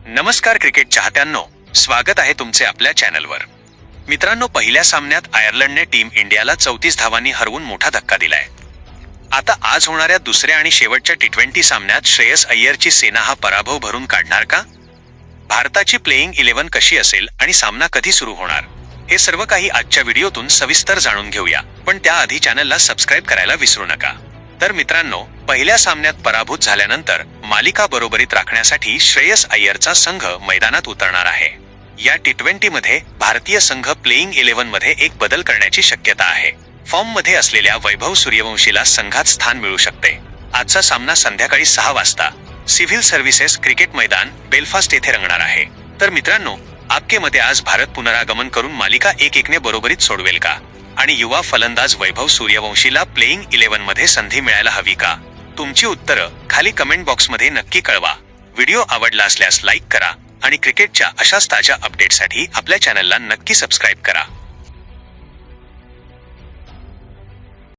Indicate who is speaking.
Speaker 1: नमस्कार क्रिकेट चाहत्यांनो, स्वागत आहे तुमचे आपल्या चॅनलवर। मित्रांनो, पहिल्या सामन्यात आयर्लंडने टीम इंडियाला 34 धावांनी हरवून मोठा धक्का दिलाय। आता आज होणाऱ्या दुसऱ्या आणि शेवटच्या टी20 सामन्यात श्रेयस अय्यरची सेना हा पराभव भरून काढणार का? भारताची प्लेइंग 11 कशी असेल आणि सामना कधी सुरू होणार, हे सर्व काही आजच्या व्हिडिओतून सविस्तर जाणून घेऊया, पण त्याआधी चॅनलला सबस्क्राइब करायला विसरू नका। तर मित्रांनो, पहिल्या सामन्यात पराभूत झाल्यानंतर मालिका बरोबरीत राखण्यासाठी श्रेयस अय्यरचा संघ मैदानात उतरणार आहे। या टी20 मध्ये भारतीय संघ प्लेइंग 11 मध्ये एक बदल करण्याची शक्यता आहे। फॉर्म मध्ये असलेल्या वैभव सूर्यवंशीला संघात स्थान मिळू शकते। आजचा सामना संध्याकाळी 6 वाजता सिव्हिल सर्व्हिसेस क्रिकेट मैदान बेलफास्ट येथे रंगणार आहे। तर मित्रांनो, आपके मते आज भारत पुनरागमन करून मालिका 1-1 ने बरोबरीत सोडवेल का? आणि युवा फलंदाज वैभव सूर्यवंशीला प्लेइंग 11 मध्ये संधी मिळायला हवी का? तुमची उत्तरं खाली कमेंट बॉक्समध्ये नक्की कळवा। व्हिडिओ आवडला असल्यास लाईक करा आणि क्रिकेटच्या अशाच ताज्या अपडेटसाठी आपल्या चॅनलला नक्की सबस्क्राइब करा।